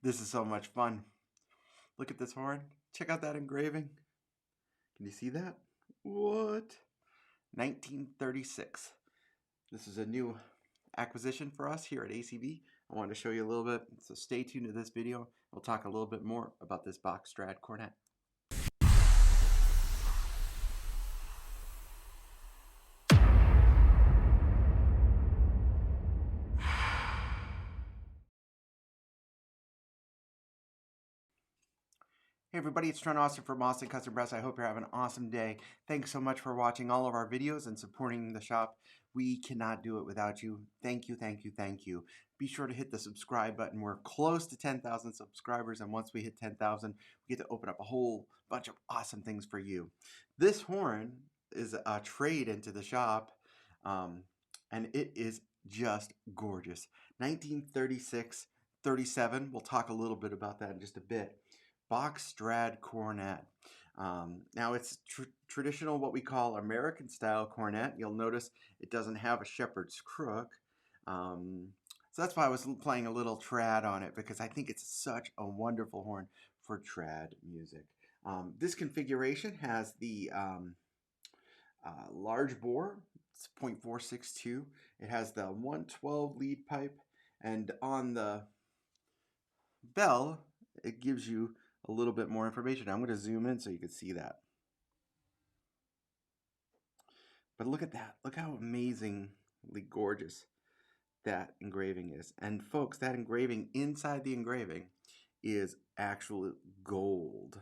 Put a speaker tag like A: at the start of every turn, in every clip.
A: This is so much fun. Look at this horn. Check out that engraving. Can you see that? What? 1936. This is a new acquisition for us here at ACB. I wanted to show you a little bit, so stay tuned to this video. We'll talk a little bit more about this Bach Strad cornet. Hey everybody, it's Trent Austin from Austin Custom Brass. I hope you're having an awesome day. Thanks so much for watching all of our videos and supporting the shop. We cannot do it without you. Thank you, thank you, thank you. Be sure to hit the subscribe button. We're close to 10,000 subscribers, and once we hit 10,000, we get to open up a whole bunch of awesome things for you. This horn is a trade into the shop, and it is just gorgeous. 1936, 37. We'll talk a little bit about that in just a bit. Bach Strad Cornet. Now it's traditional, what we call American style cornet. You'll notice it doesn't have a shepherd's crook. So that's why I was playing a little trad on it, because I think it's such a wonderful horn for trad music. This configuration has the large bore. It's 0.462. It has the 112 lead pipe, and on the bell it gives you a little bit more information. I'm going to zoom in so you can see that. But look at that. Look how amazingly gorgeous that engraving is. And folks, that engraving inside the engraving is actual gold.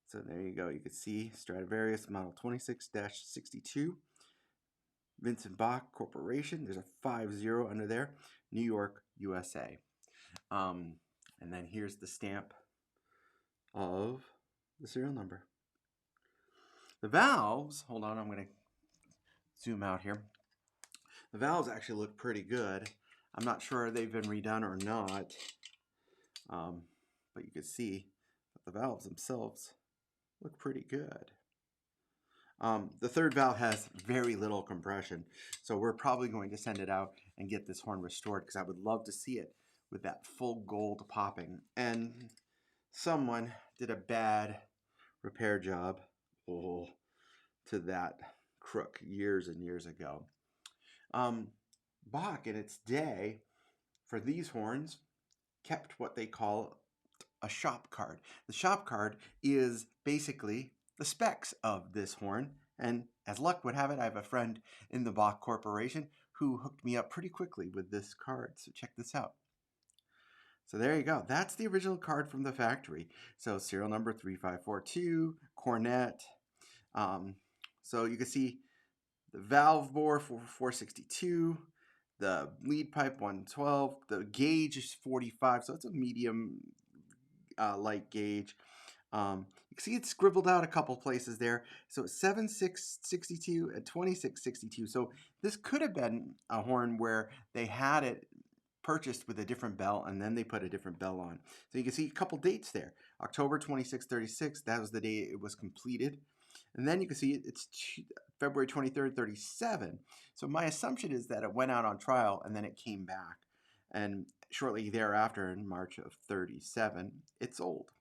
A: So there you go. You can see Stradivarius model 26-62. Vincent Bach Corporation. There's a 50 under there. New York, USA. And then here's the stamp of the serial number. The valves, hold on, I'm going to zoom out here. The valves actually look pretty good. I'm not sure they've been redone or not, but you can see that the valves themselves look pretty good. The third valve has very little compression, so we're probably going to send it out and get this horn restored, because I would love to see it with that full gold popping. And someone did a bad repair job to that crook years and years ago. Bach in its day, for these horns, kept what they call a shop card. The shop card is basically the specs of this horn, and as luck would have it, I have a friend in the Bach Corporation who hooked me up pretty quickly with this card. So check this out. So there you go. That's the original card from the factory. So serial number 3542, cornet. So you can see the valve bore for 462, the lead pipe 112, the gauge is 45, so it's a medium light gauge. You can see it's scribbled out a couple places there. So 7662 and 2662. So this could have been a horn where they had it purchased with a different bell, and then they put a different bell on. So you can see a couple dates there. October 26, 36, that was the day it was completed. And then you can see it's February 23rd, 37. So my assumption is that it went out on trial and then it came back. And shortly thereafter, in March of 37, it sold.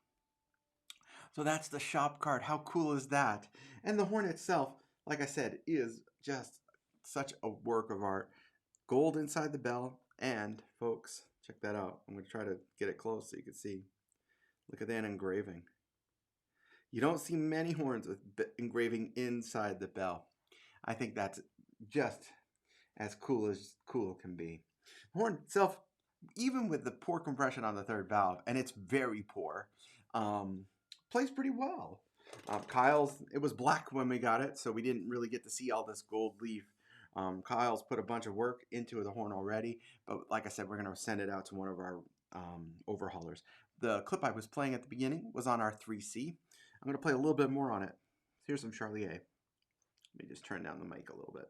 A: So that's the shop card. How cool is that? And the horn itself, like I said, is just such a work of art. Gold inside the bell. And folks, check that out. I'm going to try to get it close so you can see. Look at that engraving. You don't see many horns with engraving inside the bell. I think that's just as cool can be. The horn itself, even with the poor compression on the third valve, and it's very poor, plays pretty well. Kyle's, it was black when we got it, so we didn't really get to see all this gold leaf. Kyle's put a bunch of work into the horn already, but like I said, we're going to send it out to one of our overhaulers. The clip I was playing at the beginning was on our 3C. I'm going to play a little bit more on it. Here's some Charlie A. Let me just turn down the mic a little bit.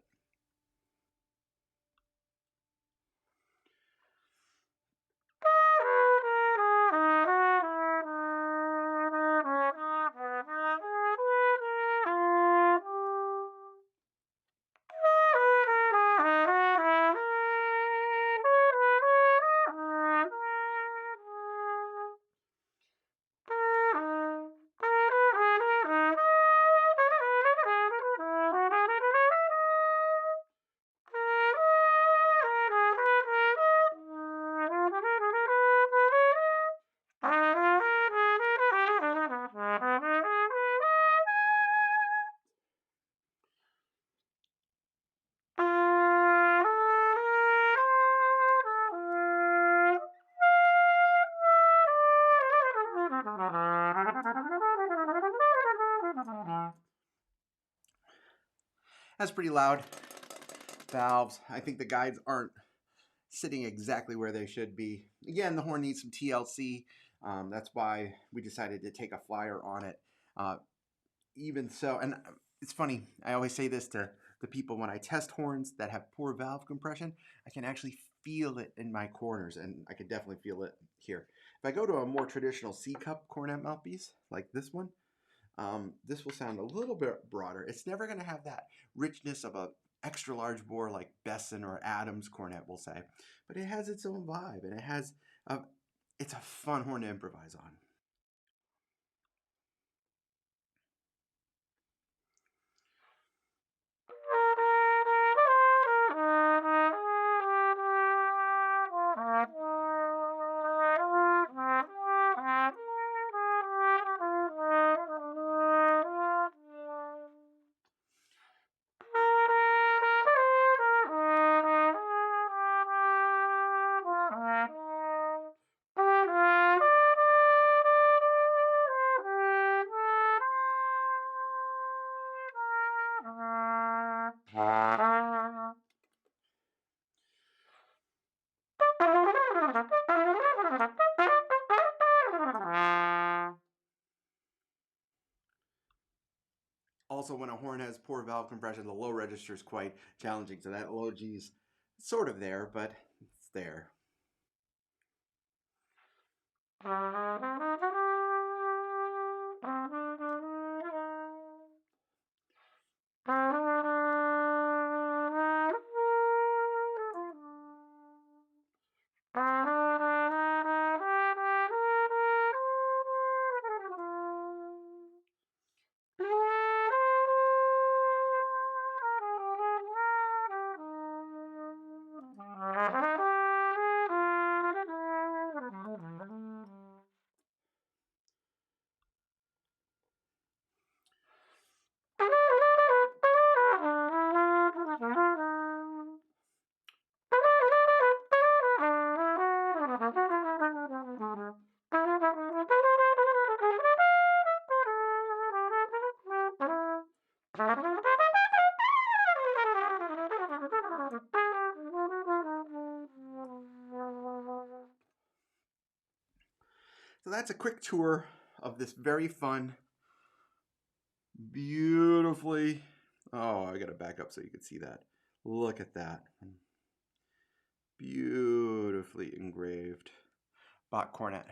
A: Has pretty loud valves. I think the guides aren't sitting exactly where they should be. Again, the horn needs some TLC. That's why we decided to take a flyer on it. Even so, and it's funny, I always say this to the people when I test horns that have poor valve compression, I can actually feel it in my corners, and I can definitely feel it here. If I go to a more traditional C-cup cornet mouthpiece, like this one, this will sound a little bit broader. It's never going to have that richness of a extra large bore like Besson or Adams cornet will say, but it has its own vibe, and it's a fun horn to improvise on. Also, when a horn has poor valve compression, the low register is quite challenging. So that low G is sort of there, but it's there. So that's a quick tour of this very fun, beautifully, oh, I gotta back up so you can see that. Look at that. Beautifully engraved Bach cornet.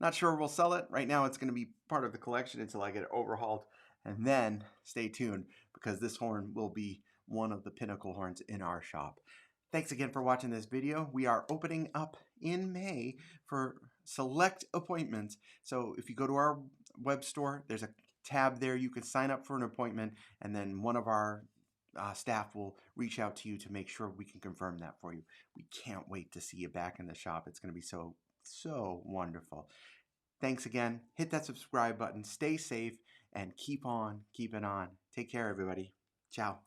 A: Not sure we'll sell it. Right now it's going to be part of the collection until I get it overhauled. And then stay tuned because this horn will be one of the pinnacle horns in our shop. Thanks again for watching this video. We are opening up in May for select appointments. So if you go to our web store, there's a tab there. You can sign up for an appointment, and then one of our staff will reach out to you to make sure we can confirm that for you. We can't wait to see you back in the shop. It's going to be so wonderful. Thanks again. Hit that subscribe button. Stay safe and keep on keeping on. Take care, everybody. Ciao.